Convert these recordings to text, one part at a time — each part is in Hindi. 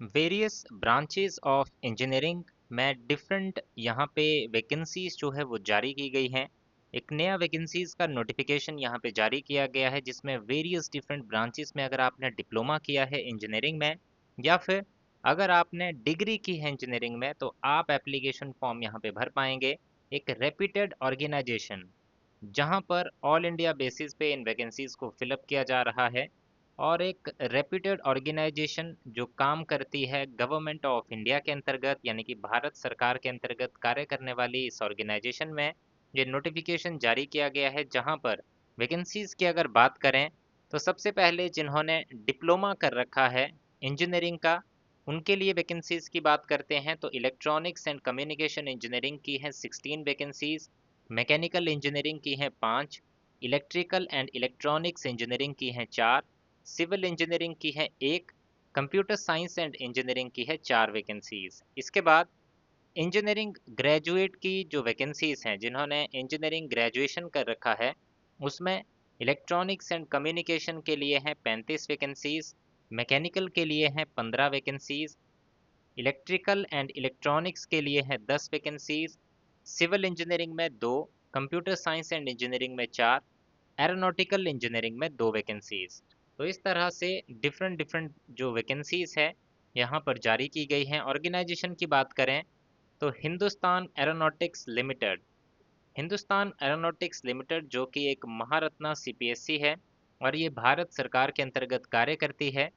वेरियस ब्रांचेस ऑफ इंजीनियरिंग में डिफरेंट यहाँ पे वैकेंसीज जो है वो जारी की गई हैं। एक नया वैकेंसीज का नोटिफिकेशन यहाँ पे जारी किया गया है जिसमें वेरियस डिफरेंट ब्रांचेस में अगर आपने डिप्लोमा किया है इंजीनियरिंग में या फिर अगर आपने डिग्री की है इंजीनियरिंग में तो आप एप्लीकेशन फॉर्म यहाँ पे भर पाएंगे। एक रेप्यूटेड ऑर्गेनाइजेशन जहाँ पर ऑल इंडिया बेसिस पे इन वैकेंसीज को फिलअप किया जा रहा है और एक रेप्यूटेड ऑर्गेनाइजेशन जो काम करती है गवर्नमेंट ऑफ इंडिया के अंतर्गत यानी कि भारत सरकार के अंतर्गत कार्य करने वाली इस ऑर्गेनाइजेशन में ये नोटिफिकेशन जारी किया गया है। जहां पर वैकेंसीज की अगर बात करें तो सबसे पहले जिन्होंने डिप्लोमा कर रखा है इंजीनियरिंग का उनके लिए वैकेंसीज की बात करते हैं तो इलेक्ट्रॉनिक्स एंड कम्युनिकेशन इंजीनियरिंग की है 16 वैकेंसीज, मैकेनिकल इंजीनियरिंग की हैं 5, इलेक्ट्रिकल एंड इलेक्ट्रॉनिक्स इंजीनियरिंग की हैं 4, सिविल इंजीनियरिंग की है 1, कंप्यूटर साइंस एंड इंजीनियरिंग की है 4 वैकेंसीज। इसके बाद इंजीनियरिंग ग्रेजुएट की जो वैकेंसीज हैं जिन्होंने इंजीनियरिंग ग्रेजुएशन कर रखा है उसमें इलेक्ट्रॉनिक्स एंड कम्युनिकेशन के लिए हैं 35 वैकेंसीज, मैकेनिकल के लिए हैं 15 वैकेंसीज, इलेक्ट्रिकल एंड इलेक्ट्रॉनिक्स के लिए हैं 10 वैकेंसीज, सिविल इंजीनियरिंग में 2, कंप्यूटर साइंस एंड इंजीनियरिंग में 4, एरोनॉटिकल इंजीनियरिंग में 2 वैकेंसीज। तो इस तरह से डिफरेंट डिफरेंट जो वैकेंसीज है यहाँ पर जारी की गई हैं। ऑर्गेनाइजेशन की बात करें तो हिंदुस्तान एरोनॉटिक्स लिमिटेड जो कि एक महारत्ना सीपीएससी है और ये भारत सरकार के अंतर्गत कार्य करती है,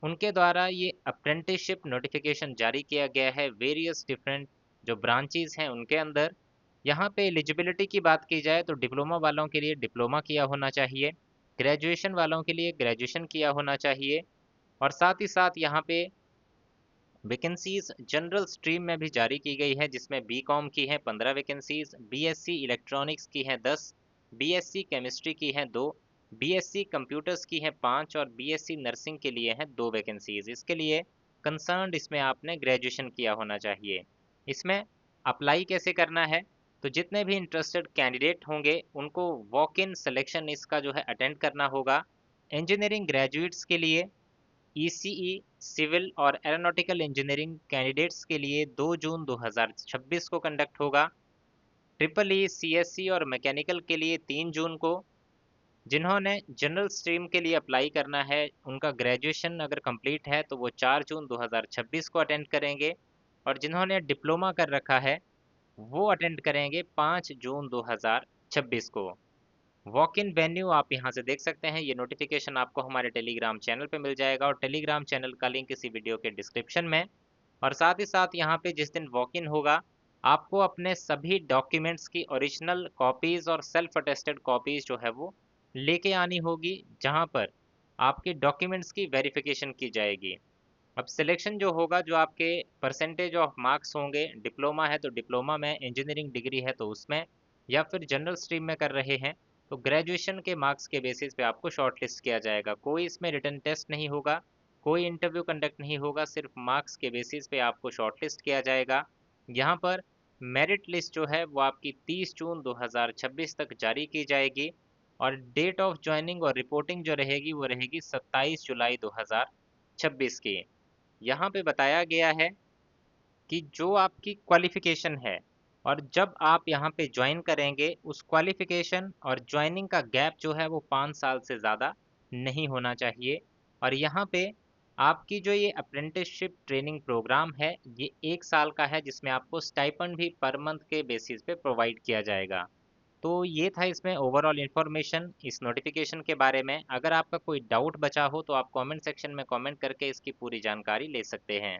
उनके द्वारा ये अप्रेंटिसशिप नोटिफिकेशन जारी किया गया है वेरियस डिफरेंट जो ब्रांचेज हैं उनके अंदर। यहाँ पे एलिजिबिलिटी की बात की जाए तो डिप्लोमा वालों के लिए डिप्लोमा किया होना चाहिए, ग्रेजुएशन वालों के लिए ग्रेजुएशन किया होना चाहिए और साथ ही साथ यहाँ पे वैकेंसीज जनरल स्ट्रीम में भी जारी की गई है जिसमें बीकॉम की हैं 15 वैकेंसीज, बीएससी इलेक्ट्रॉनिक्स की हैं 10, बीएससी केमिस्ट्री की हैं 2, बीएससी कंप्यूटर्स की हैं 5 और बीएससी नर्सिंग के लिए हैं 2 वैकेंसीज। इसके लिए कंसर्न्ड इसमें आपने ग्रेजुएशन किया होना चाहिए। इसमें अप्लाई कैसे करना है तो जितने भी इंटरेस्टेड कैंडिडेट होंगे उनको वॉक इन सिलेक्शन इसका जो है अटेंड करना होगा। इंजीनियरिंग ग्रेजुएट्स के लिए ईसीई सिविल और एरोनॉटिकल इंजीनियरिंग कैंडिडेट्स के लिए 2 जून 2026 को कंडक्ट होगा। ट्रिपल ई सीएससी और मैकेनिकल के लिए 3 जून को। जिन्होंने जनरल स्ट्रीम के लिए अप्लाई करना है उनका ग्रेजुएशन अगर कंप्लीट है तो वो 4 जून 2026 को अटेंड करेंगे और जिन्होंने डिप्लोमा कर रखा है वो अटेंड करेंगे 5 जून 2026 को। वॉक इन वेन्यू आप यहाँ से देख सकते हैं। ये नोटिफिकेशन आपको हमारे टेलीग्राम चैनल पे मिल जाएगा और टेलीग्राम चैनल का लिंक इसी वीडियो के डिस्क्रिप्शन में। और साथ ही साथ यहाँ पे जिस दिन वॉक इन होगा आपको अपने सभी डॉक्यूमेंट्स की ओरिजिनल कॉपीज़ और सेल्फ अटेस्टेड कॉपीज़ जो है वो लेके आनी होगी जहाँ पर आपके डॉक्यूमेंट्स की वेरिफिकेशन की जाएगी। अब सिलेक्शन जो होगा जो आपके परसेंटेज ऑफ मार्क्स होंगे, डिप्लोमा है तो डिप्लोमा में, इंजीनियरिंग डिग्री है तो उसमें, या फिर जनरल स्ट्रीम में कर रहे हैं तो ग्रेजुएशन के मार्क्स के बेसिस पे आपको शॉर्ट लिस्ट किया जाएगा। कोई इसमें रिटन टेस्ट नहीं होगा, कोई इंटरव्यू कंडक्ट नहीं होगा, सिर्फ मार्क्स के बेसिस पे आपको शॉर्ट लिस्ट किया जाएगा। यहाँ पर मेरिट लिस्ट जो है वो आपकी 30 जून 2026 तक जारी की जाएगी और डेट ऑफ ज्वाइनिंग और रिपोर्टिंग जो रहेगी वो रहेगी 27 जुलाई 2026 की। यहाँ पे बताया गया है कि जो आपकी क्वालिफिकेशन है और जब आप यहाँ पे ज्वाइन करेंगे उस क्वालिफिकेशन और ज्वाइनिंग का गैप जो है वो 5 साल से ज़्यादा नहीं होना चाहिए। और यहाँ पे आपकी जो ये अप्रेंटिसशिप ट्रेनिंग प्रोग्राम है ये 1 साल का है जिसमें आपको स्टाइपेंड भी पर मंथ के बेसिस पे प्रोवाइड किया जाएगा। तो ये था इसमें ओवरऑल इन्फॉर्मेशन इस नोटिफिकेशन के बारे में। अगर आपका कोई डाउट बचा हो तो आप कमेंट सेक्शन में कमेंट करके इसकी पूरी जानकारी ले सकते हैं।